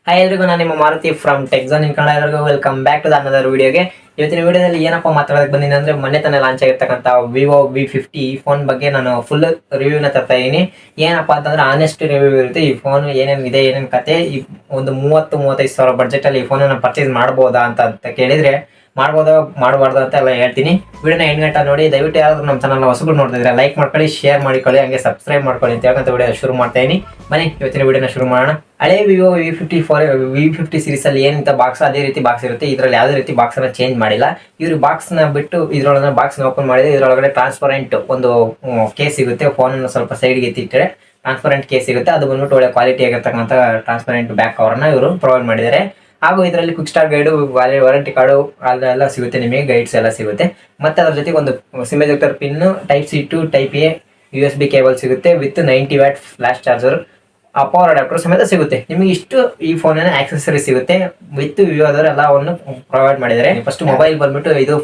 Hi ಎಲ್ರಿಗೂ, ನಾನು ನಿಮ್ಮ Maruti from Techzone in Kannada. ಎಲ್ಲರಿಗೂ welcome back to the another ವಿಡಿಯೋಗೆ. ಇವತ್ತಿನ ವಿಡಿಯೋದಲ್ಲಿ ಏನಪ್ಪ ಮಾತಾಡೋಕೆ ಬಂದಿನಿ ಅಂದ್ರೆ, ಮೊನ್ನೆ ತಾನೇ ಲಾಂಚ್ ಆಗಿರ್ತಕ್ಕಂಥ ವಿವೋ V50 ಈ ಫೋನ್ ಬಗ್ಗೆ ನಾನು ಫುಲ್ ರಿವ್ಯೂನ ತರ್ತಾ ಇದೀನಿ. ಏನಪ್ಪ ಅಂತಂದ್ರೆ ಆನೆಸ್ಟ್ ರಿವ್ಯೂ ಇರುತ್ತೆ. ಈ ಫೋನ್ ಏನೇನು ಇದೆ, ಏನೇನು ಕತೆ, ಈ ಒಂದು 30-35 ಸಾವಿರ ಬಡ್ಜೆಟ್ ಅಲ್ಲಿ ಈ ಫೋನ್ ಪರ್ಚೇಸ್ ಮಾಡ್ಬೋದಾ ಅಂತ ಕೇಳಿದ್ರೆ ಮಾಡ್ಬೋದಾ ಮಾಡಬಾರ್ದು ಅಂತ ಎಲ್ಲ ಹೇಳ್ತೀನಿ. ವಿಡಿಯೋನ 8 ಗಂಟೆ ನೋಡಿ. ದಯವಿಟ್ಟು ಯಾರಾದ್ರೂ ನಮ್ಮ ಚಾನಲ್ ಹೊಸಬ್ರು ನೋಡ್ತಿದ್ರೆ ಲೈಕ್ ಮಾಡ್ಕೊಳ್ಳಿ, ಶೇರ್ ಮಾಡ್ಕೊಳ್ಳಿ, ಹಂಗೆ ಸಬ್ಸ್ಕ್ರೈಬ್ ಮಾಡ್ಕೊಳ್ಳಿ ಅಂತ ಹೇಳ್ಕೊಂತ ವಿಡಿಯೋ ಶುರು ಮಾಡ್ತಾ ಇದೀನಿ. ಬನ್ನಿ ಇವತ್ತಿನ ವಿಡಿಯೋನ ಶುರು ಮಾಡೋಣ. ಹಳೆ ವಿವೋ V50 ಸೀರೀಸ್ ಅಲ್ಲಿ ಏನಿಂತ ಬಾಕ್ಸ್ ಅದೇ ರೀತಿ ಬಾಕ್ಸ್ ಇರುತ್ತೆ. ಇದರಲ್ಲಿ ಯಾವುದೇ ರೀತಿ ಬಾಕ್ಸ್ ಅನ್ನ ಚೇಂಜ್ ಮಾಡಿಲ್ಲ. ಇವರು ಬಾಕ್ಸ್ ನ ಬಿಟ್ಟು ಇದ್ರೊಳಗೆ ಬಾಕ್ಸ್ ನ ಓಪನ್ ಮಾಡಿದ್ರೆ ಇದರೊಳಗಡೆ ಟ್ರಾನ್ಸ್ಪರೆಂಟ್ ಒಂದು ಕೇಸ್ ಸಿಗುತ್ತೆ. ಫೋನ್ ಸ್ವಲ್ಪ ಸೈಡ್ಗೆ ಎತ್ತಿಟ್ಟರೆ ಟ್ರಾನ್ಸ್ಪರೆಂಟ್ ಕೇಸ್ ಸಿಗುತ್ತೆ. ಅದು ಬಂದ್ಬಿಟ್ಟು ಒಳ್ಳೆ ಕ್ವಾಲಿಟಿ ಆಗಿರ್ತಕ್ಕಂಥ ಟ್ರಾನ್ಸ್ಪರೆಂಟ್ ಬ್ಯಾಕ್ ಕವರ್ ನ ಇವರು ಪ್ರೊವೈಡ್ ಮಾಡಿದ್ದಾರೆ. ಹಾಗೂ ಇದರಲ್ಲಿ quick start guide, warranty card ಅದೆಲ್ಲ ಸಿಗುತ್ತೆ, ನಿಮಗೆ ಗೈಡ್ಸ್ ಎಲ್ಲ ಸಿಗುತ್ತೆ. ಮತ್ತೆ ಅದ್ರ ಜೊತೆಗೆ ಒಂದು sim ejector pin, Type-C to Type-A USB cable ಸಿಗುತ್ತೆ with 90 watt flash charger, power adapter ಸಮೇತ ಸಿಗುತ್ತೆ. ನಿಮಗೆ ಇಷ್ಟು ಈ ಫೋನಿನ ಆಕ್ಸೆಸರಿ ಸಿಗುತ್ತೆ ವಿತ್ ವಿವೋದವರು ಎಲ್ಲವನ್ನು ಪ್ರೊವೈಡ್ ಮಾಡಿದ್ದಾರೆ. ಫಸ್ಟ್ ಮೊಬೈಲ್ ಬಂದ್ಬಿಟ್ಟು ಇದು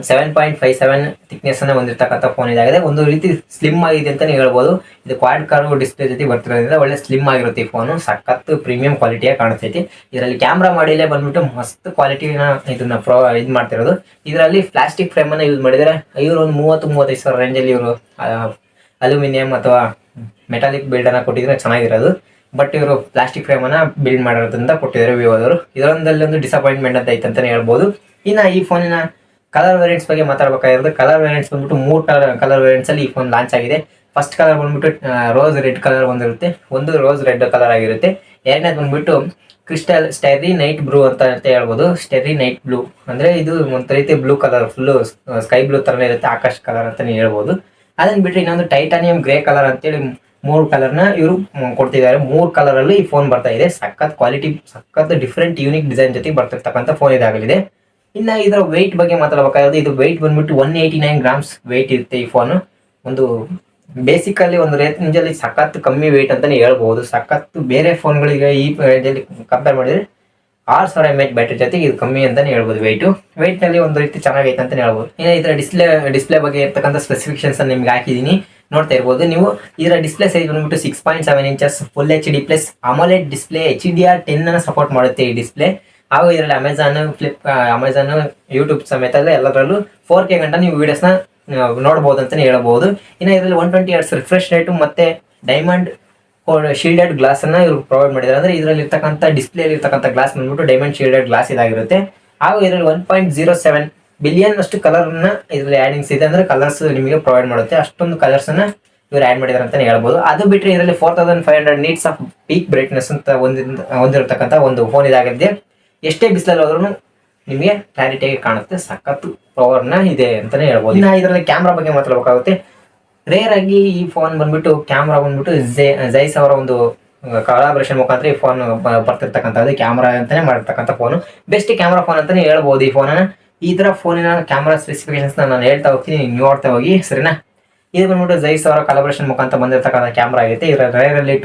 7.57 ಥಿಕ್ನೆಸ್ ಅನ್ನ ಹೊಂದಿರತಕ್ಕಂಥ ಫೋನ್ ಇದಾಗಿದೆ. ಒಂದು ರೀತಿ ಸ್ಲಿಮ್ ಆಗಿದೆ ಅಂತಾನೆ ಹೇಳ್ಬೋದು. ಇದು ಕ್ವಾಡ್ ಕರ್ವ್ ಡಿಸ್ಪ್ಲೇ ಜೊತೆ ಬರ್ತಿರೋದ್ರಿಂದ ಒಳ್ಳೆ ಸ್ಲಿಮ್ ಆಗಿರುತ್ತೆ ಈ ಫೋನು. ಸಖತ್ ಪ್ರೀಮಿಯಂ ಕ್ವಾಲಿಟಿಯಾಗಿ ಕಾಣಿಸ್ತೈತಿ. ಇದರಲ್ಲಿ ಕ್ಯಾಮ್ರಾ ಮಾಡಿಲೇ ಬಂದ್ಬಿಟ್ಟು ಮಸ್ತ್ ಕ್ವಾಲಿಟಿನ ಇದನ್ನ ಇದು ಮಾಡ್ತಿರೋದು. ಇದರಲ್ಲಿ ಪ್ಲಾಸ್ಟಿಕ್ ಫ್ರೇಮ್ ಅನ್ನ ಯೂಸ್ ಮಾಡಿದರೆ. ಇವರು ಒಂದು 30-35 ಸಾವಿರ ರೇಂಜಲ್ಲಿ ಇವರು ಅಲ್ಯೂಮಿನಿಯಂ ಅಥವಾ ಮೆಟಾಲಿಕ್ ಬಿಲ್ಡ್ ಅನ್ನ ಕೊಟ್ಟಿದ್ರೆ ಚೆನ್ನಾಗಿರೋದು. ಬಟ್ ಇವರು ಪ್ಲಾಸ್ಟಿಕ್ ಫ್ರೇಮ್ ಅನ್ನ ಬಿಲ್ಡ್ ಮಾಡೋದ್ರಿಂದ ಕೊಟ್ಟಿದ್ದಾರೆ ವಿವೋದವರು. ಇದರೊಂದಲ್ಲಿ ಒಂದು ಡಿಸಪಾಯಿಂಟ್ಮೆಂಟ್ ಅಂತ ಐತೆ ಅಂತಾನೆ ಹೇಳ್ಬೋದು. ಇನ್ನು ಈ ಫೋನಿನ ಕಲರ್ ವೇರಿಯಂಟ್ಸ್ ಬಗ್ಗೆ ಮಾತಾಡಬೇಕಾಗಿರೋದು. ಕಲರ್ ವೇರಿಯಂಟ್ಸ್ ಬಂದ್ಬಿಟ್ಟು 3 ಕಲರ್ ವೇರಿಯಂಟ್ಸ್ ಅಲ್ಲಿ ಈ ಫೋನ್ ಲಾಂಚ್ ಆಗಿದೆ. ಫಸ್ಟ್ ಕಲರ್ ಬಂದ್ಬಿಟ್ಟು ರೋಸ್ ರೆಡ್ ಕಲರ್ ಬಂದಿರುತ್ತೆ, ಒಂದು ರೋಸ್ ರೆಡ್ ಕಲರ್ ಆಗಿರುತ್ತೆ. ಎರಡನೇದು ಬಂದ್ಬಿಟ್ಟು ಕ್ರಿಸ್ಟಲ್ ಸ್ಟೆರ್ರಿ ನೈಟ್ ಬ್ಲೂ ಅಂತ ಹೇಳ್ಬೋದು. ಸ್ಟೆರ್ರಿ ನೈಟ್ ಬ್ಲೂ ಅಂದ್ರೆ ಇದು ಒಂದು ರೀತಿ blue colour, full sky blue ತರನೇ ಇರುತ್ತೆ, ಆಕಾಶ ಕಲರ್ ಅಂತಾನೆ ಹೇಳ್ಬೋದು. ಅದನ್ನ ಬಿಟ್ಟರೆ ಇನ್ನೊಂದು ಟೈಟಾನಿಯಂ ಗ್ರೇ ಕಲರ್ ಅಂತೇಳಿ 3 ಕಲರ್ನ ಇವರು ಕೊಡ್ತಿದ್ದಾರೆ. 3 ಕಲರ್ ಅಲ್ಲಿ ಈ ಫೋನ್ ಬರ್ತಾ ಇದೆ. ಸಖತ್ ಕ್ವಾಲಿಟಿ, ಸಖತ್ ಡಿಫ್ರೆಂಟ್ ಯೂನಿಕ್ ಡಿಸೈನ್ ಜೊತೆ ಬರ್ತಿರ್ತಕ್ಕಂಥ ಫೋನ್ ಇದಾಗಲಿದೆ. ಇನ್ನು ಇದರ ವೆಯ್ಟ್ ಬಗ್ಗೆ ಮಾತಾಡಬೇಕಾದ್ರೆ, ಇದು ವೆಯ್ಟ್ ಬಂದ್ಬಿಟ್ಟು 189 ಗ್ರಾಮ್ಸ್ ವೆಯ್ಟ್ ಇರುತ್ತೆ ಈ ಫೋನ್. ಒಂದು ಬೇಸಿಕಲ್ಲಿ ಒಂದು ರೇಂಜ್ ಅಲ್ಲಿ ಸಖತ್ ಕಮ್ಮಿ ವೆಯ್ಟ್ ಅಂತಾನೆ ಹೇಳ್ಬಹುದು. ಸಖತ್ ಬೇರೆ ಫೋನ್ಗಳಿಗೆ ಈ ರೇಂಜ್ ಅಲ್ಲಿ ಕಂಪೇರ್ ಮಾಡಿದ್ರೆ 6000 mAh ಬ್ಯಾಟ್ರಿ ಜೊತೆಗೆ ಇದು ಕಮ್ಮಿ ಅಂತಾನೆ ಹೇಳ್ಬೋದು. ವೆಯ್ಟ್ ನಲ್ಲಿ ಒಂದು ರೀತಿ ಚೆನ್ನಾಗೈತೆ ಅಂತಾನೆ ಹೇಳ್ಬೋದು. ಇನ್ನು ಇದರ ಡಿಸ್ಪ್ಲೇ ಬಗ್ಗೆ ಇರ್ತಕ್ಕಂಥ ಸ್ಪೆಸಿಫಿಕೇಶನ್ಸ್ ನಿಮ್ಗೆ ಹಾಕಿದೀನಿ, ನೋಡ್ತಾ ಇರ್ಬೋದು ನೀವು. ಇದರ ಡಿಸ್ಪ್ಲೇ ಸೈಜ್ ಬಂದ್ಬಿಟ್ಟು 6.7 inches full HD plus ಅಮೋಲೆಡ್ display HDR10 ಅನ್ನು ಸಪೋರ್ಟ್ ಮಾಡುತ್ತೆ ಈ ಡಿಸ್ಪ್ಲೇ. ಹಾಗೂ ಇದರಲ್ಲಿ ಅಮೆಝಾನ್ ಯೂಟ್ಯೂಬ್ ಸಮೇತ ಎಲ್ಲದರಲ್ಲೂ 4K ಗಂಟ ನೀವು ವಿಡಿಯೋಸ್ನ ನೋಡ್ಬೋದು ಅಂತಾನೆ ಹೇಳ್ಬೋದು. ಇನ್ನು ಇದರಲ್ಲಿ 120 Hz ರಿಫ್ರೆಶ್ ರೇಟು ಮತ್ತೆ ಡೈಮಂಡ್ ಶೀಲ್ಡೆಡ್ ಗ್ಲಾಸ್ ಅನ್ನ ಇವರು ಪ್ರೊವೈಡ್ ಮಾಡಿದ್ದಾರೆ. ಅಂದ್ರೆ ಇದರಲ್ಲಿ ಇರ್ತಕ್ಕಂಥ ಡಿಸ್ಪ್ಲೇ ಇರ್ತಕ್ಕಂಥ ಗ್ಲಾಸ್ ಬಂದ್ಬಿಟ್ಟು ಡೈಮಂಡ್ ಶೀಲ್ಡೆಡ್ ಗ್ಲಾಸ್ ಇದಾಗಿರುತ್ತೆ. ಹಾಗೂ ಇದರಲ್ಲಿ 1.07 ಬಿಲಿಯನ್ ಅಷ್ಟು ಕಲರ್ ನ ಇದರಲ್ಲಿ ಆಡಿಂಗ್ಸ್ ಇದೆ. ಅಂದ್ರೆ ಕಲರ್ಸ್ ನಿಮಗೆ ಪ್ರೊವೈಡ್ ಮಾಡುತ್ತೆ. ಅಷ್ಟೊಂದು ಕಲರ್ಸ್ ಅನ್ನ ಇವರು ಆಡ್ ಮಾಡಿದ್ದಾರೆ ಅಂತಾನೆ ಹೇಳ್ಬೋದು. ಅದು ಬಿಟ್ಟರೆ ಇದರಲ್ಲಿ 4500 ನೀಟ್ಸ್ ಆಫ್ ಪೀಕ್ ಬ್ರೈಟ್ನೆಸ್ ಅಂತ ಹೊಂದಿರತಕ್ಕಂಥ ಒಂದು ಫೋನ್ ಇದಾಗಿದೆ. ಎಷ್ಟೇ ಬಿಸಿಲಲ್ಲಿ ಹೋದ್ರೂ ನಿಮಗೆ ಕ್ಲಾರಿಟಿಯಾಗಿ ಕಾಣುತ್ತೆ. ಸಖತ್ ಪವರ್ನ ಇದೆ ಅಂತಾನೆ ಹೇಳ್ಬೋದು. ಇನ್ನು ಇದರಲ್ಲಿ ಕ್ಯಾಮ್ರಾ ಬಗ್ಗೆ ಮಾತಾಡಬೇಕಾಗುತ್ತೆ. ರೇರ್ ಆಗಿ ಈ ಫೋನ್ ಬಂದ್ಬಿಟ್ಟು ಕ್ಯಾಮ್ರಾ ಬಂದ್ಬಿಟ್ಟು ಜೈಸ್ ಅವರ ಒಂದು ಕೊಲಾಬರೇಷನ್ ಮುಖಾಂತರ ಈ ಫೋನ್ ಬರ್ತಿರ್ತಕ್ಕಂಥದ್ದು. ಕ್ಯಾಮ್ರಾ ಅಂತಾನೆ ಮಾಡಿರ್ತಕ್ಕಂಥ ಫೋನು. ಬೆಸ್ಟ್ ಕ್ಯಾಮ್ರಾ ಫೋನ್ ಅಂತಾನೆ ಹೇಳ್ಬೋದು ಈ ಫೋನನ್ನ. ಈ ತರ ಫೋನಿನ ಕ್ಯಾಮ್ರಾ ಸ್ಪೆಸಿಫಿಕೇಶನ್ಸ್ ನಾನು ಹೇಳ್ತಾ ಹೋಗ್ತೀನಿ, ನೀವು ನೋಡ್ತಾ ಹೋಗಿ, ಸರಿನಾ. ಇದು ಬಂದ್ಬಿಟ್ಟು ಜೈಸ್ ಅವರ ಕೊಲಾಬರೇಷನ್ ಮುಖಾಂತರ ಬಂದಿರತಕ್ಕಂಥ ಕ್ಯಾಮ್ರಾ ಆಗುತ್ತೆ. ಇದರ ರೇರಲ್ಲಿ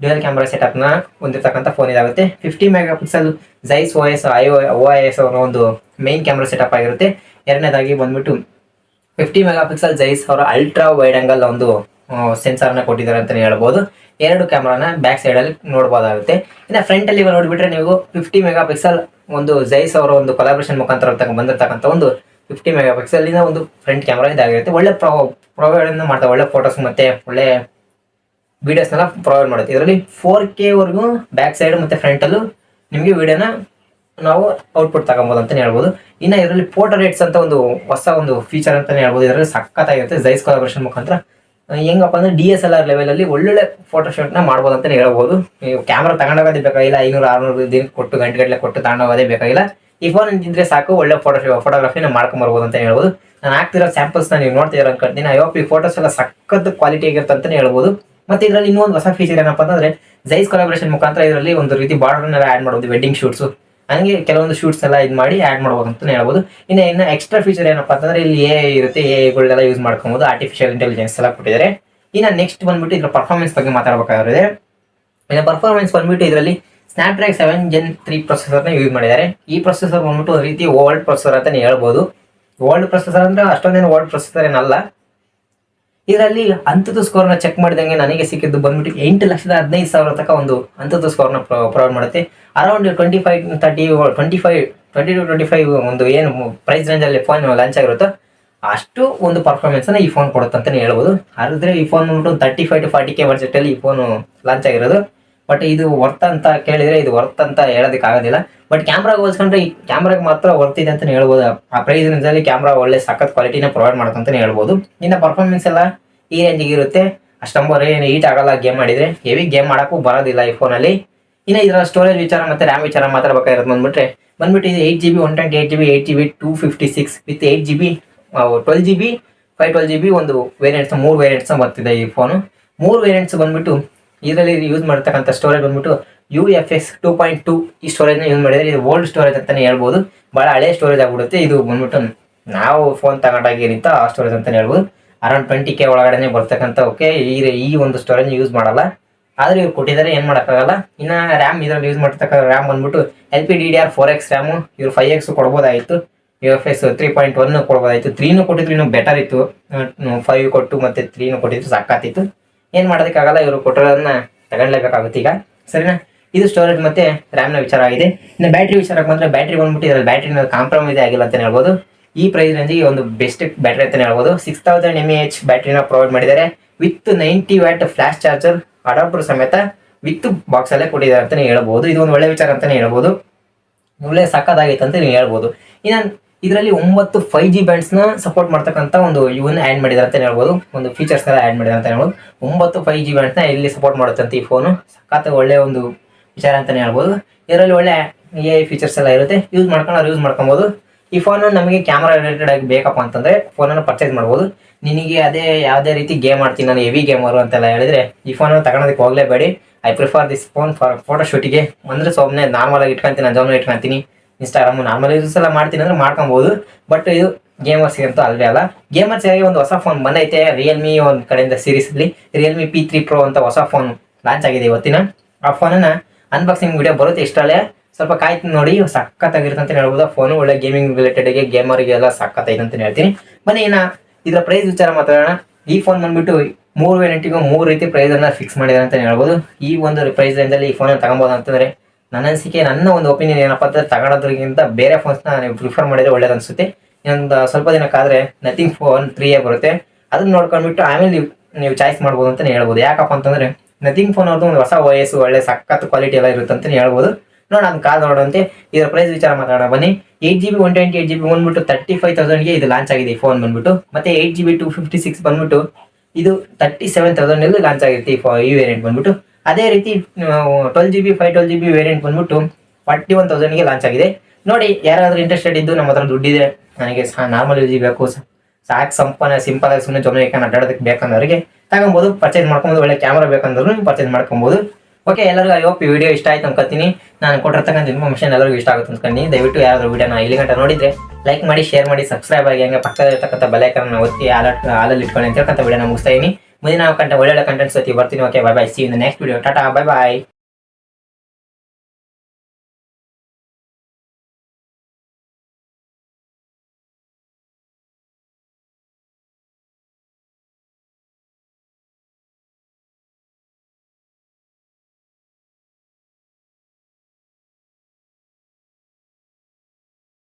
ಡ್ಯುಯಲ್ ಕ್ಯಾಮ್ರಾ ಸೆಟಪ್ ನ ಹೊಂದಿರತಕ್ಕಂಥ ಫೋನ್ ಇದಾಗುತ್ತೆ. 50 ಮೆಗಾ ಪಿಕ್ಸೆಲ್ ಜೈಸ್ OIS ಅವರ ಒಂದು ಮೈನ್ ಕ್ಯಾಮ್ರಾ ಸೆಟಪ್ ಆಗಿರುತ್ತೆ. ಎರಡನೇದಾಗಿ ಬಂದ್ಬಿಟ್ಟು 50 ಮೆಗಾ ಪಿಕ್ಸೆಲ್ ಜೈಸ್ ಅವರ ಅಲ್ಟ್ರಾ ವೈಡ್ ಆಂಗಲ್ ಒಂದು ಸೆನ್ಸಾರ್ ನ ಕೊಟ್ಟಿದ್ದಾರೆ ಅಂತಾನೆ ಹೇಳ್ಬೋದು. 2 ಕ್ಯಾಮ್ರಾನ ಬ್ಯಾಕ್ ಸೈಡ್ ಅಲ್ಲಿ ನೋಡಬಹುದಾಗುತ್ತೆ. ಇನ್ನು ಫ್ರಂಟ್ ಅಲ್ಲಿ ನೋಡ್ಬಿಟ್ರೆ ನೀವು 50 ಮೆಗಾ ಪಿಕ್ಸೆಲ್ ಒಂದು ಜೈಸ್ ಅವರ ಒಂದು ಕೊಲಾಬರೇಷನ್ ಮುಖಾಂತರ ಬಂದಿರತಕ್ಕಂಥ ಒಂದು 50 ಮೆಗಾ ಪಿಕ್ಸೆಲ್ ಒಂದು ಫ್ರಂಟ್ ಕ್ಯಾಮ್ರಾ ಇದಾಗಿರುತ್ತೆ. ಒಳ್ಳೆ ಪ್ರೊವೈಡ್ ಮಾಡ್ತಾರೆ, ಒಳ್ಳೆ ಫೋಟೋಸ್ ಮತ್ತೆ ಒಳ್ಳೆ ವಿಡಿಯೋಸ್ನೆಲ್ಲ ಪ್ರೊವೈಡ್ ಮಾಡುತ್ತೆ. ಇದರಲ್ಲಿ 4K ವರೆಗೂ ಬ್ಯಾಕ್ ಸೈಡ್ ಮತ್ತೆ ಫ್ರಂಟ್ ಅಲ್ಲೂ ನಿಮಗೆ ವಿಡಿಯೋನ ನಾವು ಔಟ್ಪುಟ್ ತಗೊಬೋದು ಅಂತಾನೆ ಹೇಳ್ಬೋದು. ಇನ್ನು ಇದರಲ್ಲಿ ಫೋಟೋ ರೇಟ್ಸ್ ಅಂತ ಒಂದು ಹೊಸ ಒಂದು ಫೀಚರ್ ಅಂತಾನೆ ಹೇಳ್ಬೋದು. ಇದರಲ್ಲಿ ಸಖತ್ತಾಗಿರುತ್ತೆ. ಜೈಸ್ ಕೊಲಾಬರೇಷನ್ ಮುಖಾಂತರ ಹೆಂಗಪ್ಪ ಅಂದ್ರೆ DSLR ಲೆವೆಲಲ್ಲಿ ಒಳ್ಳೊಳ್ಳೆ ಫೋಟೋಶೂಟ್ನ ಮಾಡ್ಬೋದು ಅಂತಾನೆ ಹೇಳ್ಬೋದು. ನೀವು ಕ್ಯಾಮ್ರಾ ತಗೊಂಡೋಗೋದೇ ಬೇಕಾಗಿಲ್ಲ, 500-600 ದಿನ ಕೊಟ್ಟು ಗಂಟೆಗಟ್ಟಲೆ ಕೊಟ್ಟು ತಗೊಂಡೋಗೋದೇ ಬೇಕಾಗಿಲ್ಲ. ಈ ಫೋನ್ ಇದ್ರೆ ಸಾಕು, ಒಳ್ಳೆ ಫೋಟೋಗ್ರಫಿನ ಮಾಡ್ಕೊಂಬರ್ಬೋದು ಅಂತ ಹೇಳ್ಬೋದು. ನಾನು ಹಾಕ್ತಿರೋ ಸ್ಯಾಂಪಲ್ಸ್ನ ನೀವು ನೋಡ್ತಿರೋ ಅನ್ಕೊಳ್ತೀನಿ. ಐ ಹೋಪ್ ಈ ಫೋಟೋಸ್ ಎಲ್ಲ ಸಖತ್ ಕ್ವಾಲಿಟಿ ಆಗಿರುತ್ತೆ ಅಂತಾನೆ ಹೇಳ್ಬೋದು. ಮತ್ತೆ ಇದರಲ್ಲಿ ಇನ್ನೊಂದು ಹೊಸ ಫೀಚರ್ ಏನಪ್ಪ ಅಂತಂದ್ರೆ, ಜೈಸ್ ಕೊಲಾಬರೇಷನ್ ಮುಖಾಂತರ ಇದರಲ್ಲಿ ಒಂದು ರೀತಿ ಬಾರ್ಡರ್ನೆಲ್ಲ ಆಡ್ ಮಾಡ್ಬೋದು. ವೆಡ್ಡಿಂಗ್ ಶೂಟ್ಸ್ ಹಂಗೆ ಕೆಲವೊಂದು ಶೂಟ್ಸ್ ಎಲ್ಲ ಇದು ಮಾಡಿ ಆಡ್ ಮಾಡ್ಬೋದು ಅಂತಾನೆ ಹೇಳ್ಬೋದು. ಇನ್ನು ಎಕ್ಸ್ಟ್ರಾ ಫೀಚರ್ ಏನಪ್ಪಾ ಅಂತಂದ್ರೆ, ಇಲ್ಲಿ AI ಇರುತ್ತೆ. AIಗಳೆಲ್ಲ ಯೂಸ್ ಮಾಡ್ಕೊಬೋದು. ಆರ್ಟಿಫಿಷಿಯಲ್ ಇಂಟೆಲಿಜೆನ್ಸ್ ಎಲ್ಲ ಕೊಟ್ಟಿದ್ದಾರೆ. ಇನ್ನು ನೆಕ್ಸ್ಟ್ ಬಂದ್ಬಿಟ್ಟು ಇದರ ಪರ್ಫಾರ್ಮೆನ್ಸ್ ಬಗ್ಗೆ ಮಾತಾಡಬೇಕಾಗಿದೆ. ಇನ್ನು ಪರ್ಫಾರ್ಮೆನ್ಸ್ ಬಂದ್ಬಿಟ್ಟು ಇದರಲ್ಲಿ ಸ್ನ್ಯಾಪ್ಡ್ರ್ಯಾಗನ್ 7 Gen 3 ಪ್ರೊಸೆಸರ್ನ ಯೂಸ್ ಮಾಡಿದ್ದಾರೆ. ಈ ಪ್ರೊಸೆಸರ್ ಬಂದ್ಬಿಟ್ಟು ಒಂದು ರೀತಿ ಓಲ್ಡ್ ಪ್ರೊಸೆಸರ್ ಅಂತಾನೆ ಹೇಳ್ಬೋದು. ಓಲ್ಡ್ ಪ್ರೊಸೆಸರ್ ಅಂದ್ರೆ ಅಷ್ಟೊಂದೇನು ಓಲ್ಡ್ ಪ್ರೊಸೆಸರ್ ಏನಲ್ಲ. ಇದರಲ್ಲಿ ಅಂಥದ್ದು ಸ್ಕೋರ್ನ ಚೆಕ್ ಮಾಡಿದಂಗೆ ನನಗೆ ಸಿಕ್ಕಿದ್ದು ಬಂದ್ಬಿಟ್ಟು 8,15,000 ತನಕ ಒಂದು ಅಂಥದ್ದು ಸ್ಕೋರ್ನ ಪ್ರೊವೈಡ್ ಮಾಡುತ್ತೆ. ಅರೌಂಡ್ 25 ಒಂದು ಏನು ಪ್ರೈಸ್ ರೇಂಜಲ್ಲಿ ಫೋನ್ ಲಾಂಚ್ ಆಗಿರುತ್ತೋ ಅಷ್ಟು ಒಂದು ಪರ್ಫಾರ್ಮೆನ್ಸ್ನ ಈ ಫೋನ್ ಕೊಡುತ್ತೆ ಅಂತಲೇ ಹೇಳ್ಬೋದು. ಆದರೆ ಈ ಫೋನ್ ಬಂದ್ಬಿಟ್ಟು 35 to 40K ಬಜೆಟಲ್ಲಿ ಈ ಫೋನು ಲಾಂಚ್ ಆಗಿರೋದು. ಬಟ್ ಇದು ವರ್ತ್ ಅಂತ ಕೇಳಿದರೆ ಇದು ವರ್ತ್ ಅಂತ ಹೇಳೋದಕ್ಕೆ ಆಗೋದಿಲ್ಲ. ಬಟ್ ಕ್ಯಾಮ್ರಾಗೆ ಹೋಲಿಸ್ಕೊಂಡ್ರೆ ಈ ಕ್ಯಾಮ್ರಾಗೆ ಮಾತ್ರ ವರ್ತ್ ಇದೆ ಅಂತಲೇ ಹೇಳ್ಬೋದು. ಆ ಪ್ರೈಸ್ ರೇಂಜಲ್ಲಿ ಕ್ಯಾಮ್ರಾ ಒಳ್ಳೆ ಸಖತ್ ಕ್ವಾಲಿಟಿನ ಪ್ರೊವೈಡ್ ಮಾಡುತ್ತೆ ಅಂತಲೇ ಹೇಳ್ಬೋದು. ಇನ್ನು ಪರ್ಫಾರ್ಮೆನ್ಸ್ ಎಲ್ಲ ಈ ರೇಂಜಿಗೆ ಇರುತ್ತೆ. ಅಷ್ಟೊಂಬರೆ ಏನು ಹೀಟ್ ಆಗಲ್ಲ ಗೇಮ್ ಮಾಡಿದರೆ. ಹೆವಿ ಗೇಮ್ ಮಾಡೋಕ್ಕೂ ಬರೋದಿಲ್ಲ ಈ ಫೋನಲ್ಲಿ. ಇನ್ನು ಇದರ ಸ್ಟೋರೇಜ್ ವಿಚಾರ ಮತ್ತು ರ್ಯಾಮ್ ವಿಚಾರ ಮಾತಾಡಬೇಕಾಗಿರೋದು ಬಂದ್ಬಿಟ್ಟು ಇದು 8GB 128GB 8GB 256 with 8GB 12GB 512GB ಒಂದು ವೇರಿಯಂಟ್ಸ್ 3 ವೇರಿಯಂಟ್ಸ್ ಬರ್ತಿದೆ ಈ ಫೋನು. 3 ವೇರಿಯಂಟ್ಸ್ ಬಂದ್ಬಿಟ್ಟು ಇದರಲ್ಲಿ ಯೂಸ್ ಮಾಡ್ತಕ್ಕಂಥ ಸ್ಟೋರೇಜ್ ಬಂದ್ಬಿಟ್ಟು UFS 2.2 ಈ ಸ್ಟೋರೇಜ್ನ ಯೂಸ್ ಮಾಡಿದರೆ ಇದು ಓಲ್ಡ್ ಸ್ಟೋರೇಜ್ ಅಂತಲೇ ಹೇಳ್ಬೋದು. ಭಾಳ ಹಳೆ ಸ್ಟೋರೇಜ್ ಆಗಿಬಿಡುತ್ತೆ. ಇದು ಬಂದ್ಬಿಟ್ಟು ನಾವು ಫೋನ್ ತಗೊಂಡಾಗಿರಿತ ಆ ಸ್ಟೋರೇಜ್ ಅಂತಲೇ ಹೇಳ್ಬೋದು. ಅರೌಂಡ್ 20K ಒಳಗಡೆ ಬರ್ತಕ್ಕಂಥ ಓಕೆ ಈ ಒಂದು ಸ್ಟೋರೇಜ್ ಯೂಸ್ ಮಾಡಲ್ಲ. ಆದರೆ ಇವ್ರು ಕೊಟ್ಟಿದ್ದಾರೆ, ಏನು ಮಾಡೋಕ್ಕಾಗಲ್ಲ. ಇನ್ನು ರ್ಯಾಮ್ ಇದರಲ್ಲಿ ಯೂಸ್ ಮಾಡ್ತಕ್ಕಂಥ ರ್ಯಾಮ್ ಬಂದ್ಬಿಟ್ಟು LPDDR4X ರ್ಯಾಮು. ಇವ್ರು 5X ಕೊಡ್ಬೋದಾಯಿತು. UFS 3.1 ಕೊಡ್ಬೋದಾಯಿತು. 3 ಕೊಟ್ಟಿದ್ರು ಇನ್ನೂ ಬೆಟರ್ ಇತ್ತು. 5 ಕೊಟ್ಟು ಮತ್ತು 3 ಕೊಟ್ಟಿದ್ರು ಸಾಕಾತಿತ್ತು. ಏನು ಮಾಡೋದಕ್ಕಾಗಲ್ಲ, ಇವರು ಕೊಟ್ಟಿರೋದನ್ನ ತಗೊಳ್ಳೇಬೇಕಾಗುತ್ತೆ ಈಗ, ಸರಿನಾ. ಇದು ಸ್ಟೋರೇಜ್ ಮತ್ತು ರ್ಯಾಮ್ನ ವಿಚಾರ ಆಗಿದೆ. ಇನ್ನು ಬ್ಯಾಟ್ರಿ ವಿಚಾರಕ್ಕೆ ಬಂದರೆ ಬ್ಯಾಟ್ರಿ ಬಂದ್ಬಿಟ್ಟು ಇದರಲ್ಲಿ ಬ್ಯಾಟ್ರಿನ ಕಾಂಪ್ರಮೈಸ್ ಆಗಿಲ್ಲ ಅಂತಲೇ ಹೇಳ್ಬೋದು. ಈ ಪ್ರೈಸ್ ರೇಂಜಿಗೆ ಒಂದು ಬೆಸ್ಟ್ ಬ್ಯಾಟ್ರಿ ಅಂತಲೇ ಹೇಳ್ಬೋದು. 6000 mAh ಬ್ಯಾಟ್ರಿನ ಪ್ರೊವೈಡ್ ಮಾಡಿದ್ದಾರೆ with 90W flash charger adapter ಸಮೇತ ವಿತ್ ಬಾಕ್ಸಲ್ಲೇ ಕೊಟ್ಟಿದ್ದಾರೆ ಅಂತಲೇ ಹೇಳ್ಬೋದು. ಇದು ಒಂದು ಒಳ್ಳೆ ವಿಚಾರ ಅಂತಲೇ ಹೇಳ್ಬೋದು. ಒಳ್ಳೆ ಸಕ್ಕದಾಗೈತೆ ಅಂತ ನೀವು ಹೇಳ್ಬೋದು. ಇನ್ನು ಇದರಲ್ಲಿ 9 5G ಬ್ಯಾಂಡ್ಸ್ನ ಸಪೋರ್ಟ್ ಮಾಡ್ತಕ್ಕಂಥ ಒಂದು ಇವನ್ನ ಆ್ಯಡ್ ಮಾಡಿದ್ದಾರೆ ಅಂತ ಹೇಳ್ಬೋದು. ಒಂದು ಫೀಚರ್ಸ್ನೆಲ್ಲ ಆ್ಯಡ್ ಮಾಡಿದ್ದಾರೆ ಅಂತ ಹೇಳ್ಬೋದು. 9 5G ಬ್ಯಾಂಡ್ಸ್ನ ಇಲ್ಲಿ ಸಪೋರ್ಟ್ ಮಾಡುತ್ತೆ ಅಂತ ಈ ಫೋನು. ಸಖತ್ ಒಳ್ಳೆಯ ಒಂದು ವಿಚಾರ ಅಂತಲೇ ಹೇಳ್ಬೋದು. ಇದರಲ್ಲಿ ಒಳ್ಳೆ AI ಫೀಚರ್ಸ್ ಎಲ್ಲ ಇರುತ್ತೆ. ಯೂಸ್ ಮಾಡ್ಕೊಬೋದು. ಈ ಫೋನು ನಮಗೆ ಕ್ಯಾಮ್ರಾ ರಿಲೇಟೆಡ್ ಆಗಿ ಬೇಕಪ್ಪ ಅಂತಂದರೆ ಫೋನನ್ನು ಪರ್ಚೇಸ್ ಮಾಡ್ಬೋದು. ನಿನಗೆ ಅದೇ ಯಾವುದೇ ರೀತಿ ಗೇಮ್ ಆಡ್ತೀನಿ, ನಾನು ಹೆವಿ ಗೇಮರು ಅಂತೆಲ್ಲ ಹೇಳಿದರೆ ಈ ಫೋನನ್ನು ತಗೊಳೋದಕ್ಕೆ ಹೋಗಲೇಬೇಡಿ. I prefer this phone for ಫೋಟೋಶೂಟಿಗೆ. ಅಂದರೆ ಸುಮ್ಮನೆ ನಾರ್ಮಲಾಗಿ ಇಟ್ಕೊತೀನಿ, ನಾನು ಜೋಮ್ನ ಇಟ್ಕೊತೀನಿ, ಇನ್ಸ್ಟಾಗ್ರಾಮು ನಾರ್ಮಲ್ ಯೂಸ್ ಎಲ್ಲ ಮಾಡ್ತೀನಿ ಅಂದರೆ ಮಾಡ್ಕೊಬೋದು. ಬಟ್ ಇದು ಗೇಮರ್ಸ್ಗೆ ಅಂತೂ ಅಲ್ವೇ ಅಲ್ಲ. ಗೇಮರ್ಸ್ಗಾಗಿ ಒಂದು ಹೊಸ ಫೋನ್ ಬಂದೈತೆ. ರಿಯಲ್ಮಿ ಒಂದು ಕಡೆಯಿಂದ ಸೀರೀಸಲ್ಲಿ Realme P3 Pro ಅಂತ ಹೊಸ ಫೋನ್ ಲಾಂಚ್ ಆಗಿದೆ ಇವತ್ತಿನ. ಆ ಫೋನನ್ನು ಅನ್ಬಾಕ್ಸಿಂಗ್ ವಿಡಿಯೋ ಬರುತ್ತೆ ಇಷ್ಟರಲ್ಲೇ. ಸ್ವಲ್ಪ ಕಾಯ್ತು ನೋಡಿ, ಸಖತ್ತಾಗಿರುತ್ತೆ ಅಂತಲೇ ಹೇಳ್ಬೋದು. ಫೋನು ಒಳ್ಳೆ ಗೇಮಿಂಗ್ ರಿಲೇಟೆಡ್ಗೆ ಗೇಮರಿಗೆಲ್ಲ ಸಖತ್ತೈತೆ ಅಂತಲೇ ಹೇಳ್ತೀನಿ. ಬನ್ನಿ ಇನ್ನು ಇದರ ಪ್ರೈಸ್ ವಿಚಾರ ಮಾತಾಡೋಣ. ಈ ಫೋನ್ ಬಂದ್ಬಿಟ್ಟು 3 ವೇರಿಯಂಟಿಗೂ 3 ರೀತಿ ಪ್ರೈಸನ್ನು ಫಿಕ್ಸ್ ಮಾಡಿದ್ದಾರೆ ಅಂತಲೇ ಹೇಳ್ಬೋದು. ಈ ಒಂದು ಪ್ರೈಸ್ ರೇಂಜಲ್ಲಿ ಈ ಫೋನನ್ನು ತಗೊಬೋದು ಅಂತಂದರೆ ನನ್ನ ಅನಿಸಿಕೆ, ನನ್ನ ಒಂದು ಒಪಿನಿಯನ್ ಏನಪ್ಪ ಅಂದರೆ ತಗೊಳೋದ್ರಿಗಿಂತ ಬೇರೆ ಫೋನ್ಸ್ನ ನೀವು ಪ್ರಿಫರ್ ಮಾಡಿದರೆ ಒಳ್ಳೇದು ಅನಿಸುತ್ತೆ. ಇನ್ನೊಂದು ಸ್ವಲ್ಪ ದಿನಕ್ಕಾದರೆ ನಥಿಂಗ್ ಫೋನ್ 3A ಬರುತ್ತೆ. ಅದನ್ನ ನೋಡ್ಕೊಂಡ್ಬಿಟ್ಟು ಆಮೇಲೆ ನೀವು ಚಾಯ್ಸ್ ಮಾಡ್ಬೋದು ಅಂತಲೇ ಹೇಳ್ಬೋದು. ಯಾಕಪ್ಪ ಅಂತಂದರೆ ನಥಿಂಗ್ ಫೋನ್ ಅವ್ರದ್ದು ಒಂದು ಹೊಸ OS ಒಳ್ಳೆ ಸಖತ್ ಕ್ವಾಲಿಟಿ ಎಲ್ಲ ಇರುತ್ತೆ ಅಂತಲೇ ಹೇಳ್ಬೋದು. ನೋಡೋಣ, ಅದು ಕಾಲ್ ನೋಡುವಂತೆ. ಇದರ ಪ್ರೈಸ್ ವಿಚಾರ ಮಾತಾಡೋಣ ಬನ್ನಿ. 8GB 128GB ಬಂದ್ಬಿಟ್ಟು 35,000ಗೆ ಇದು ಲಾಂಚ್ ಆಗಿದೆ ಈ ಫೋನ್ ಬಂದ್ಬಿಟ್ಟು. ಮತ್ತು 8GB 256 ಬಂದ್ಬಿಟ್ಟು ಇದು 37,000 ಲಾಂಚ್ ಆಗಿರುತ್ತೆ ಈ ವೇರಿಯಂಟ್ ಬಂದ್ಬಿಟ್ಟು. ಅದೇ ರೀತಿ 12GB 512GB ವೇರಿಯಂಟ್ ಬಂದ್ಬಿಟ್ಟು 41,000ಗೆ ಲಾಂಚ್ ಆಗಿದೆ. ನೋಡಿ, ಯಾರಾದರೂ ಇಂಟ್ರೆಸ್ಟೆಡ್ ಇದ್ದು ನಮ್ಮ ಹತ್ರ ದುಡ್ಡಿದೆ, ನನಗೆ ನಾರ್ಮಲ್ ಯೂಸ್ ಬೇಕು, ಸಾಕು ಸಿಂಪಲ್ ಆಗಿ ಸುಮ್ಮನೆ ಜೊಮ್ಮೆ ಅಡ್ಡಾಡೋದಕ್ಕೆ ಬೇಕಂದವರಿಗೆ ತಗೊಬೋದು, ಪರ್ಚೇಸ್ ಮಾಡ್ಕೊಬೋದು. ಒಳ್ಳೆ ಕ್ಯಾಮ್ರಾ ಬೇಕಂದ್ರೂ ಪರ್ಚೇಸ್ ಮಾಡ್ಕೊಬೋದು. ಓಕೆ, ಎಲ್ಲರಿಗೂ ಐ ಹೋಪ್ ಈ ವಿಡಿಯೋ ಇಷ್ಟ ಆಯ್ತು ಅನ್ಕೊತೀನಿ. ನಾನು ಕೊಟ್ಟಿರ್ತಕ್ಕಂಥ ಇನ್ಫಾರ್ಮೇಷನ್ ಎಲ್ಲರಿಗೂ ಇಷ್ಟ ಆಗುತ್ತೆ ಅನ್ಕೊಂಡು ದಯವಿಟ್ಟು ಯಾರಾದರೂ ವಿಡಿಯೋನ ಇಲ್ಲಿ ಗಂಟೆ ನೋಡಿದರೆ ಲೈಕ್ ಮಾಡಿ, ಶೇರ್ ಮಾಡಿ, ಸಬ್ಸ್ಕ್ರೈಬ್ ಆಗಿ, ಹಂಗೆ ಪಕ್ಕದಲ್ಲಿರ್ತಕ್ಕಂಥ ಬೆಲೈಕನ್ನ ಒತ್ತಿ ಆಲಲ್ಲಿ ಇಟ್ಕೊಳ್ಳಿ ಅಂತ ಹೇಳ್ಕೊಂತ ವಿಡಿಯೋನ ಮುಗಿಸ್ತಾ ಇದ್ದೀನಿ. ಮುಂದಿನ ಒಳ್ಳೆ ಕಂಟೆಂಟ್ಸ್ ಬರ್ತೀನಿ. Okay, bye bye, see in the next video. ಟಾಟಾ, ಬೈ ಬಾಯ್.